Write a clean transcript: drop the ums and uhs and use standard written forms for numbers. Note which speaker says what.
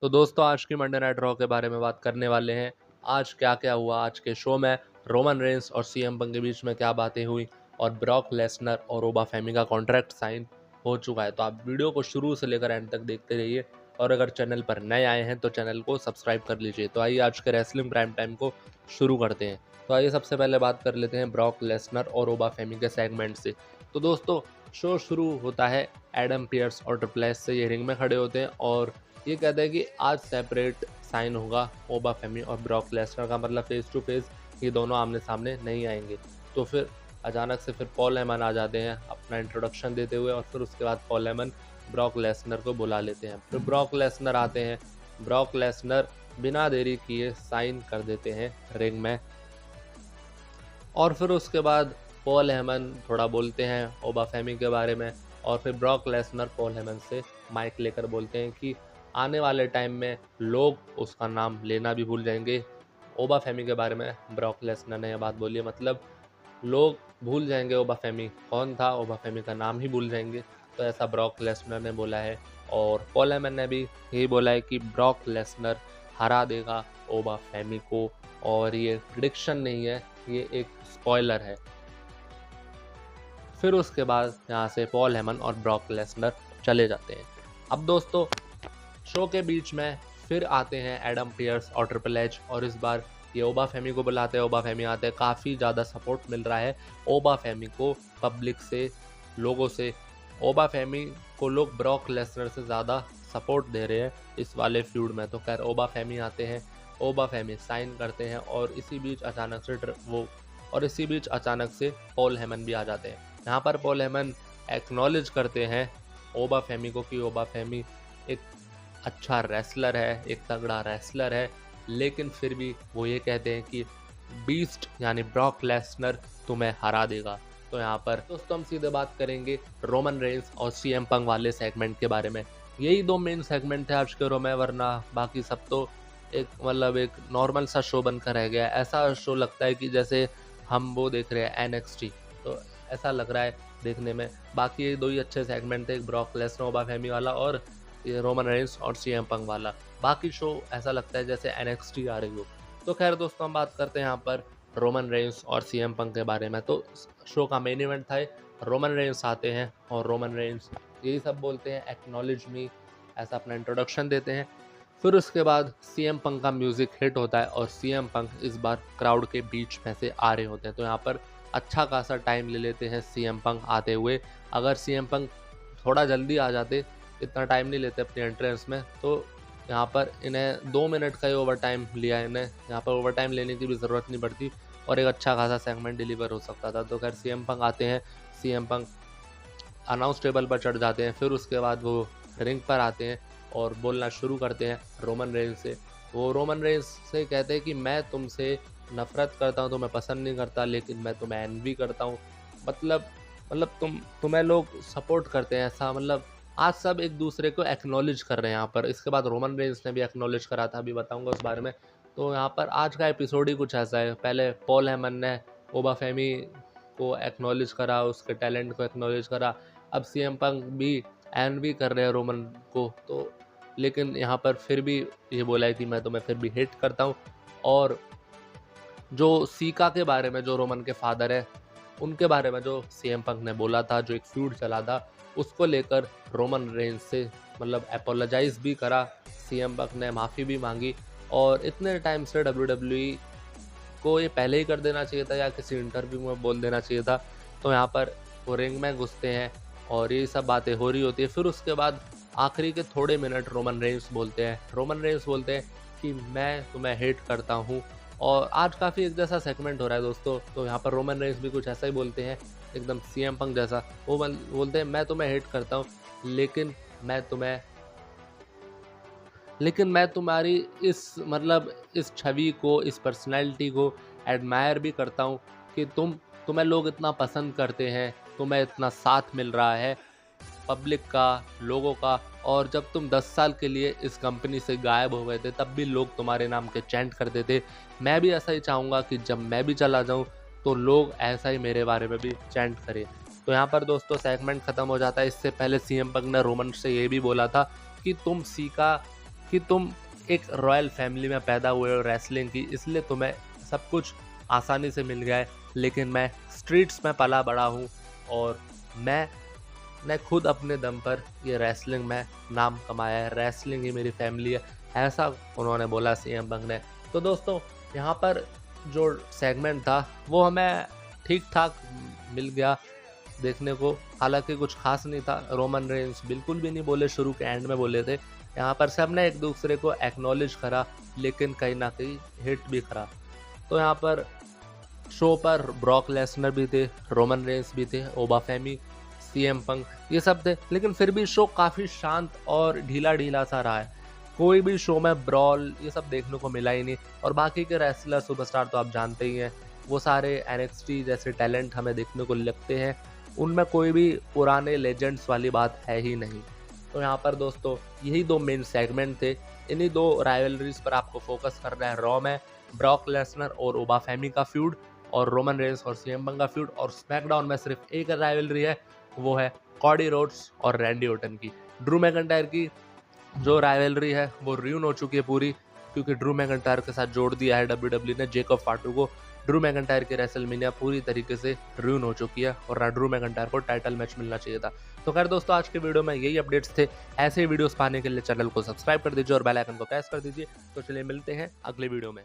Speaker 1: तो दोस्तों आज की मंडे नाइट रॉ के बारे में बात करने वाले हैं। आज क्या क्या हुआ आज के शो में, रोमन रेंस और सीएम पंक के बीच में क्या बातें हुई और ब्रॉक लेसनर और ओबा फेमी का कॉन्ट्रैक्ट साइन हो चुका है। तो आप वीडियो को शुरू से लेकर एंड तक देखते रहिए और अगर चैनल पर नए आए हैं तो चैनल को सब्सक्राइब कर लीजिए। तो आइए आज के रेसलिंग प्राइम टाइम को शुरू करते हैं। तो आइए सबसे पहले बात कर लेते हैं ब्रॉक लेसनर और ओबा फेमी के सेगमेंट से। तो दोस्तों शो शुरू होता है एडम पियर्स और ट्रिपल एच से। ये रिंग में खड़े होते हैं और ये कहते हैं कि आज सेपरेट साइन होगा ओबा फेमी और ब्रॉक लेसनर का, मतलब फेस टू फेस ये दोनों आमने सामने नहीं आएंगे। तो फिर अचानक से फिर पॉल हेमन आ जाते हैं अपना इंट्रोडक्शन देते हुए और फिर उसके बाद पॉल हेमन ब्रॉक लेसनर को बुला लेते हैं। फिर ब्रॉक लेसनर आते हैं, ब्रॉक लेसनर बिना देरी किए साइन कर देते हैं रिंग में और फिर उसके बाद पॉल हेमन थोड़ा बोलते हैं ओबा फेमी के बारे में और फिर ब्रॉक लेसनर पॉल हेमन से माइक लेकर बोलते हैं कि आने वाले टाइम में लोग उसका नाम लेना भी भूल जाएंगे। ओबा फेमी के बारे में ब्रॉक लेसनर ने यह बात बोली है, मतलब लोग भूल जाएंगे ओबा फेमी कौन था, ओबा फेमी का नाम ही भूल जाएंगे। तो ऐसा ब्रॉक लेसनर ने बोला है और पॉल हेमन ने भी यही बोला है कि ब्रॉक लेसनर हरा देगा ओबा फेमी को और ये प्रिडिक्शन नहीं है, ये एक स्पॉइलर है। फिर उसके बाद यहाँ से पॉल हेमन और ब्रॉक लेसनर चले जाते हैं। अब दोस्तों शो के बीच में फिर आते हैं एडम पियर्स और ट्रिपल एच और इस बार ये ओबा फेमी को बुलाते हैं। ओबा फेमी आते हैं, काफ़ी ज़्यादा सपोर्ट मिल रहा है ओबा फेमी को पब्लिक से, लोगों से। ओबा फेमी को लोग ब्रॉक लेसनर से ज़्यादा सपोर्ट दे रहे हैं इस वाले फ्यूड में। तो खैर ओबा फेमी आते हैं, ओबा फेमी साइन करते हैं और इसी बीच अचानक से पॉल हेमन भी आ जाते हैं। यहाँ पर पॉल हेमन एक्नॉलेज करते हैं ओबा फेमी को कि ओबा फेमी एक अच्छा रेसलर है, एक तगड़ा रेसलर है, लेकिन फिर भी वो ये कहते हैं कि बीस्ट यानी ब्रॉक लेसनर तुम्हें हरा देगा। तो यहाँ पर दोस्तों हम सीधे बात करेंगे रोमन रेंस और सीएम पंक वाले सेगमेंट के बारे में। यही दो मेन सेगमेंट थे आज के रो में, वरना बाकी सब तो एक मतलब एक नॉर्मल सा शो बनकर रह गया। ऐसा शो लगता है कि जैसे हम वो देख रहे हैं एनएक्सटी, तो ऐसा लग रहा है देखने में। बाकी ये दो ही अच्छे सेगमेंट थे, एक ब्रॉक लेसनर ओबा फेमी वाला और ये रोमन रेंस और सीएम पंक वाला। बाकी शो ऐसा लगता है जैसे एनएक्सटी आ रही हो। तो खैर दोस्तों हम बात करते हैं यहाँ पर रोमन रेंस और सीएम पंक के बारे में। तो शो का मेन इवेंट था, रोमन रेंस आते हैं और रोमन रेंस यही सब बोलते हैं एक्नॉलेज मी, ऐसा अपना इंट्रोडक्शन देते हैं। फिर उसके बाद सीएम पंक का म्यूजिक हिट होता है और सीएम पंक इस बार क्राउड के बीच में से आ रहे होते हैं। तो यहाँ पर अच्छा खासा टाइम ले लेते हैं सीएम पंक आते हुए। अगर सीएम पंक थोड़ा जल्दी आ जाते, इतना टाइम नहीं लेते अपनी एंट्रेंस में, तो यहाँ पर इन्हें 2 मिनट का ही ओवर टाइम लिया। इन्हें यहाँ पर ओवर टाइम लेने की भी ज़रूरत नहीं पड़ती और एक अच्छा खासा सेगमेंट डिलीवर हो सकता था। तो खैर सीएम पंक आते हैं, सीएम पंक अनाउंस टेबल पर चढ़ जाते हैं। फिर उसके बाद वो रिंग पर आते हैं और बोलना शुरू करते हैं रोमन रेंस से। वो रोमन रेंस से कहते हैं कि मैं तुमसे नफरत करता हूँ, तुम्हें पसंद नहीं करता, लेकिन मैं तुम्हें एनवी करता हूँ। मतलब तुम्हें लोग सपोर्ट करते हैं, ऐसा मतलब आज सब एक दूसरे को एक्नॉलेज कर रहे हैं यहाँ पर। इसके बाद रोमन रेंस ने भी एक्नॉलेज करा था, अभी बताऊंगा उस बारे में। तो यहाँ पर आज का एपिसोड ही कुछ ऐसा है। पहले पॉल हेमन ने ओबा फेमी को एक्नॉलेज करा, उसके टैलेंट को एक्नॉलेज करा। अब सीएम पंक भी एनवी कर रहे हैं रोमन को, तो लेकिन यहाँ पर फिर भी ये बोला है कि मैं तुम्हें फिर भी हिट करता हूँ। और जो सीका के बारे में, जो रोमन के फादर है, उनके बारे में जो सीएम पंक ने बोला था, जो एक फ्यूड चला था, उसको लेकर रोमन रेंस से मतलब अपोलोजाइज भी करा। सीएम पंक ने माफ़ी भी मांगी और इतने टाइम से WWE को ये पहले ही कर देना चाहिए था या किसी इंटरव्यू में बोल देना चाहिए था। तो यहाँ पर वो रिंग में घुसते हैं और ये सब बातें हो रही होती है। फिर उसके बाद आखिरी के थोड़े मिनट रोमन रेंस बोलते हैं कि मैं तुम्हें हेट करता हूँ। और आज काफ़ी एक जैसा सेगमेंट हो रहा है दोस्तों। तो यहाँ पर रोमन रेंस भी कुछ ऐसा ही बोलते हैं, एकदम सीएम पंक जैसा। वो बोलते हैं मैं तुम्हें हेट करता हूँ, लेकिन मैं तुम्हारी इस छवि को, इस पर्सनैलिटी को एडमायर भी करता हूँ कि तुम्हें लोग इतना पसंद करते हैं, तुम्हें इतना साथ मिल रहा है पब्लिक का, लोगों का। और जब तुम 10 साल के लिए इस कंपनी से गायब हो गए थे, तब भी लोग तुम्हारे नाम के चैंट करते थे। मैं भी ऐसा ही चाहूँगा कि जब मैं भी चला जाऊँ तो लोग ऐसा ही मेरे बारे में भी चैंट करें। तो यहाँ पर दोस्तों सेगमेंट खत्म हो जाता है। इससे पहले सीएम पंक ने रोमन से ये भी बोला था कि तुम सीका कि तुम एक रॉयल फैमिली में पैदा हुए हो रेसलिंग की, इसलिए तुम्हें सब कुछ आसानी से मिल गया है, लेकिन मैं स्ट्रीट्स में पला बड़ा हूँ और मैं खुद अपने दम पर ये रेसलिंग में नाम कमाया है, रेसलिंग ही मेरी फैमिली है, ऐसा उन्होंने बोला सीएम पंक ने। तो दोस्तों यहाँ पर जो सेगमेंट था वो हमें ठीक ठाक मिल गया देखने को, हालांकि कुछ खास नहीं था। रोमन रेंस बिल्कुल भी नहीं बोले, शुरू के एंड में बोले थे। यहाँ पर सबने एक दूसरे को एक्नॉलेज करा, लेकिन कहीं ना कहीं हिट भी करा। तो यहाँ पर शो पर ब्रॉक लेसनर भी थे, रोमन रेंस भी थे, ओबा फेमी, सीएम पंक, ये सब थे, लेकिन फिर भी शो काफ़ी शांत और ढीला ढीला सा रहा है। कोई भी शो में ब्रॉल ये सब देखने को मिला ही नहीं। और बाकी के रेसलर सुपरस्टार तो आप जानते ही हैं, वो सारे NXT जैसे टैलेंट हमें देखने को लगते हैं, उनमें कोई भी पुराने लेजेंड्स वाली बात है ही नहीं। तो यहाँ पर दोस्तों यही दो मेन सेगमेंट थे, इन्हीं दो राइवलरीज पर आपको फोकस करना है। रॉ में ब्रॉक लेसनर और ओबा फेमी का फ्यूड, और रोमन रेंस और सीएम पंक का फ्यूड। और स्मैकडाउन में सिर्फ एक राइवलरी है, वो है कॉडी रोड्स और रैंडी ओटन की। ड्रू मैकइंटायर की जो राइवलरी है वो रियून हो चुकी है पूरी, क्योंकि ड्रू मैकइंटायर के साथ जोड़ दिया है WWE ने जेकब फाटू को। ड्रू मैकइंटायर की रेसलमेनिया पूरी तरीके से रियून हो चुकी है और ड्रू मैकइंटायर को टाइटल मैच मिलना चाहिए था। तो खैर दोस्तों, आज के वीडियो में यही अपडेट्स थे। ऐसे ही वीडियोस पाने के लिए चैनल को सब्सक्राइब कर दीजिए और बेल आइकन को प्रेस कर दीजिए। तो चलिए मिलते हैं अगले वीडियो में।